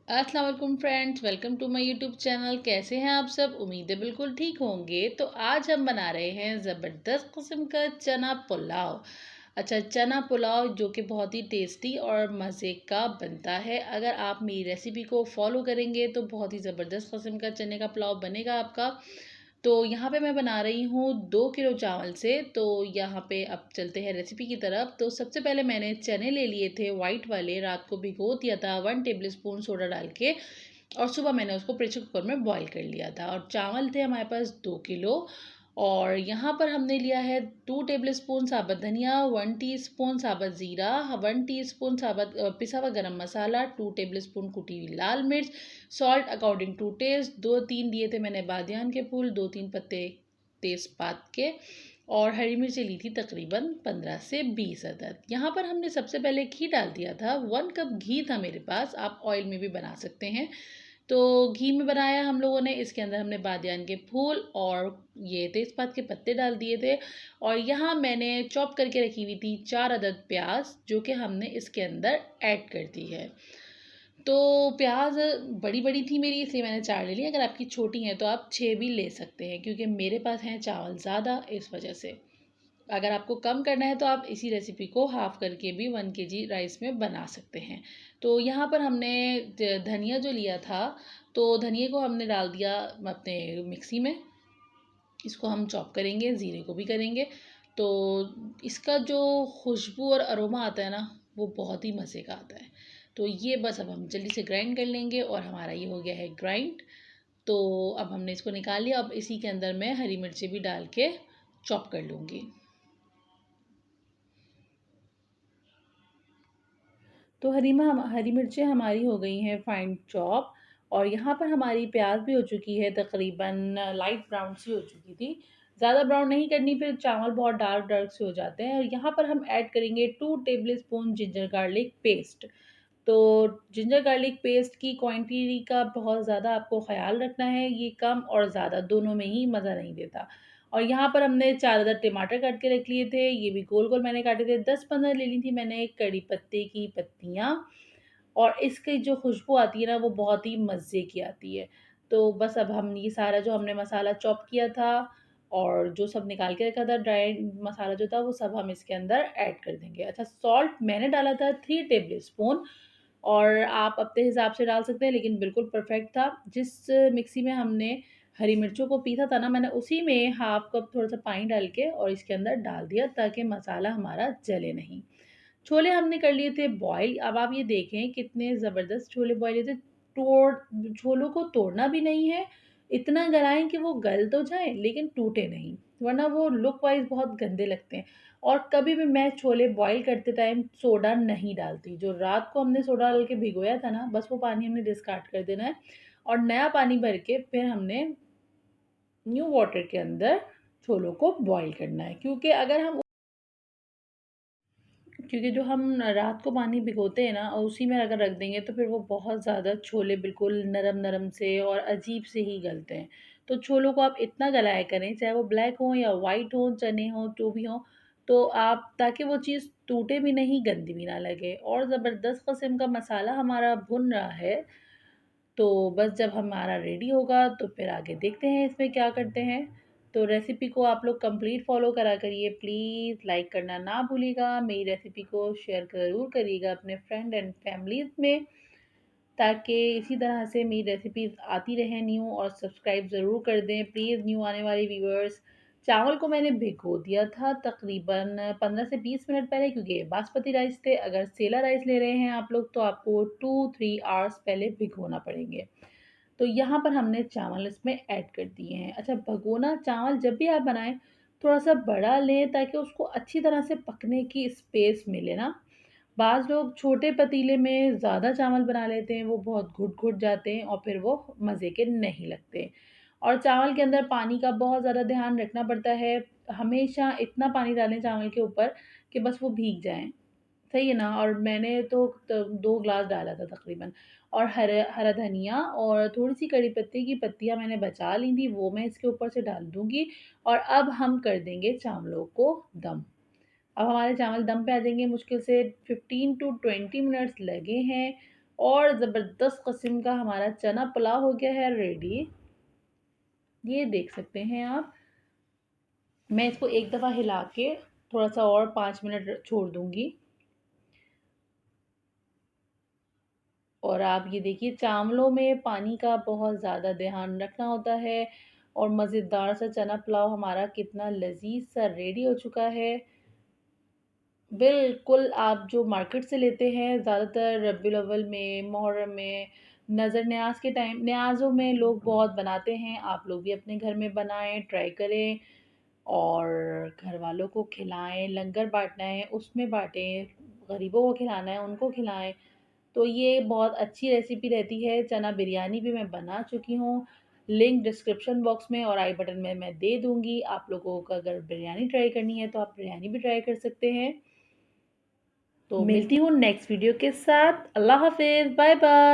अस्सलाम वालेकुम friends, welcome to my YouTube channel. कैसे हैं आप सब? उम्मीद है बिल्कुल ठीक होंगे। तो आज हम बना रहे हैं ज़बरदस्त किस्म का चना पुलाव। अच्छा, चना पुलाव जो कि बहुत ही टेस्टी और मज़े का बनता है। अगर आप मेरी रेसिपी को फॉलो करेंगे तो बहुत ही ज़बरदस्त किस्म का चने का पुलाव बनेगा आपका। तो यहाँ पे मैं बना रही हूँ 2 किलो चावल से। तो यहाँ पे अब चलते हैं रेसिपी की तरफ। तो सबसे पहले मैंने चने ले लिए थे वाइट वाले, रात को भिगो दिया था 1 टेबल स्पून सोडा डाल के, और सुबह मैंने उसको प्रेशर कुकर में बॉईल कर लिया था। और चावल थे हमारे पास 2 किलो। और यहाँ पर हमने लिया है 2 टेबल स्पून साबुत धनिया, 1 टीस्पून साबुत ज़ीरा, 1 टीस्पून साबुत पिसा हुआ गरम मसाला, 2 टेबल स्पून कुटी हुई लाल मिर्च, सॉल्ट अकॉर्डिंग टू टेस्ट। 2-3 दिए थे मैंने बादियान के फूल, 2-3 पत्ते तेज़पात के, और हरी मिर्ची ली थी तकरीबन 15 से 20 अदद। यहाँ पर हमने सबसे पहले घी डाल दिया था, 1 कप घी था मेरे पास, आप ऑयल में भी बना सकते हैं। तो घी में बनाया हम लोगों ने। इसके अंदर हमने बादियान के फूल और ये तेज़पात के पत्ते डाल दिए थे। और यहाँ मैंने चॉप करके रखी हुई थी 4 अदद प्याज, जो कि हमने इसके अंदर ऐड कर दी है। तो प्याज बड़ी बड़ी थी मेरी, इसलिए मैंने 4 ले ली। अगर आपकी छोटी हैं तो आप 6 भी ले सकते हैं, क्योंकि मेरे पास हैं चावल ज़्यादा, इस वजह से। अगर आपको कम करना है तो आप इसी रेसिपी को हाफ़ करके भी 1 kg राइस में बना सकते हैं। तो यहाँ पर हमने धनिया जो लिया था, तो धनिए को हमने डाल दिया अपने मिक्सी में। इसको हम चॉप करेंगे, ज़ीरे को भी करेंगे। तो इसका जो खुशबू और अरोमा आता है ना, वो बहुत ही मज़े का आता है। तो ये बस अब हम जल्दी से ग्राइंड कर लेंगे, और हमारा ये हो गया है ग्राइंड। तो अब हमने इसको निकाल लिया। अब इसी के अंदर मैं हरी मिर्ची भी डाल के चॉप कर लूँगी। तो हरी मिर्चें हमारी हो गई हैं फाइन चॉप। और यहाँ पर हमारी प्याज भी हो चुकी है, तकरीबन लाइट ब्राउन सी हो चुकी थी। ज़्यादा ब्राउन नहीं करनी, फिर चावल बहुत डार्क डार्क से हो जाते हैं। और यहाँ पर हम ऐड करेंगे 2 table spoon ginger garlic paste. तो जिंजर गार्लिक पेस्ट की क्वांटिटी का बहुत ज़्यादा आपको ख़्याल रखना है, ये कम और ज़्यादा दोनों में ही मज़ा नहीं देता। और यहाँ पर हमने 4 अदद टमाटर काट के रख लिए थे, ये भी गोल-गोल मैंने काटे थे। 10-15 ले ली थी मैंने कड़ी पत्ते की पत्तियाँ, और इसकी जो खुशबू आती है ना, वो बहुत ही मज़े की आती है। तो बस अब हम ये सारा जो हमने मसाला चॉप किया था और जो सब निकाल के रखा था, ड्राई मसाला जो था, वो सब हम इसके अंदर ऐड कर देंगे। अच्छा, सॉल्ट मैंने डाला था 3 टेबल स्पून, और आप अपने हिसाब से डाल सकते हैं, लेकिन बिल्कुल परफेक्ट था। जिस मिक्सी में हमने हरी मिर्चों को पीसा था ना, मैंने उसी में हाफ कप थोड़ा-सा पानी डाल के और इसके अंदर डाल दिया, ताकि मसाला हमारा जले नहीं। छोले हमने कर लिए थे बॉयल। अब आप ये देखें कितने ज़बरदस्त छोले बॉयल हुए थे। छोलों को तोड़ना भी नहीं है, इतना गलाएँ कि वो गल तो जाएँ लेकिन टूटे नहीं, वरना वो लुक वाइज़ बहुत गंदे लगते हैं। और कभी भी मैं छोले बॉयल करते टाइम सोडा नहीं डालती। जो रात को हमने सोडा डाल के भिगोया था ना, बस वो पानी हमने डिस्कार्ड कर देना है, और नया पानी भर के फिर हमने न्यू वाटर के अंदर छोलों को बॉयल करना है। क्योंकि जो हम रात को पानी भिगोते हैं ना, और उसी में अगर रख देंगे, तो फिर वो बहुत ज़्यादा छोले बिल्कुल नरम-नरम से और अजीब से ही गलते हैं। तो छोलों को आप इतना गलाया करें, चाहे वो ब्लैक हों या वाइट हों, चने हों, जो भी हों, तो आप, ताकि वो चीज़ टूटे भी नहीं, गंदी भी ना लगे। और ज़बरदस्त किस्म का मसाला हमारा भुन रहा है। तो बस जब हमारा रेडी होगा तो फिर आगे देखते हैं इसमें क्या करते हैं। तो रेसिपी को आप लोग कंप्लीट फॉलो करा करिए प्लीज़। लाइक करना ना भूलिएगा। मेरी रेसिपी को शेयर ज़रूर करिएगा अपने फ्रेंड एंड फैमिलीज़ में, ताकि इसी तरह से मेरी रेसिपीज़ आती रहें न्यू। और सब्सक्राइब ज़रूर कर दें प्लीज़ न्यू आने वाले व्यूअर्स। चावल को मैंने भिगो दिया था तकरीबन 15 से 20 मिनट पहले, क्योंकि ये बासमती राइस थे। अगर सेला राइस ले रहे हैं आप लोग, तो आपको 2-3 आवर्स पहले भिगोना पड़ेंगे। तो यहाँ पर हमने चावल इसमें ऐड कर दिए हैं। अच्छा, भगोना चावल जब भी आप बनाएँ, थोड़ा-सा बड़ा लें, ताकि उसको अच्छी तरह से पकने की स्पेस मिले ना। बाज़ लोग छोटे पतीले में ज़्यादा चावल बना लेते हैं, वो बहुत घुट-घुट जाते हैं और फिर वो मज़े के नहीं लगते। और चावल के अंदर पानी का बहुत ज़्यादा ध्यान रखना पड़ता है। हमेशा इतना पानी डालें चावल के ऊपर कि बस वो भीग जाएँ। सही है ना? और मैंने तो 2 ग्लास डाला था तकरीबन। और हरा हरा धनिया और थोड़ी-सी कड़ी पत्ते की पत्तियाँ मैंने बचा ली थी, वो मैं इसके ऊपर से डाल दूँगी। और अब हम कर देंगे चावलों को दम। अब हमारे चावल दम पे आ जाएँगे, मुश्किल से 15 टू 20 मिनट्स लगे हैं। और ज़बरदस्त किस्म का हमारा चना पुलाव हो गया है रेडी। ये देख सकते हैं आप। मैं इसको एक दफ़ा हिला के थोड़ा सा और 5 मिनट छोड़ दूंगी। और आप ये देखिए, चावलों में पानी का बहुत ज़्यादा ध्यान रखना होता है। और मज़ेदार सा चना पुलाव हमारा कितना लजीज सा रेडी हो चुका है। बिल्कुल आप जो मार्केट से लेते हैं ज़्यादातर रबीउल अव्वल में, मुहर्रम में, नज़र न्याज़ के टाइम, न्याज़ों में लोग बहुत बनाते हैं। आप लोग भी अपने घर में बनाएं, ट्राई करें और घर वालों को खिलाएं। लंगर बांटना है उसमें बांटें, गरीबों को खिलाना है उनको खिलाएं। तो ये बहुत अच्छी रेसिपी रहती है। चना बिरयानी भी मैं बना चुकी हूँ, लिंक डिस्क्रिप्शन बॉक्स में और आई बटन में मैं दे दूँगी। आप लोगों को अगर बिरयानी ट्राई करनी है तो आप बिरयानी भी ट्राई कर सकते हैं। तो मिलती हूँ नेक्स्ट वीडियो के साथ। अल्लाह हाफ़िज़, बाय बाय।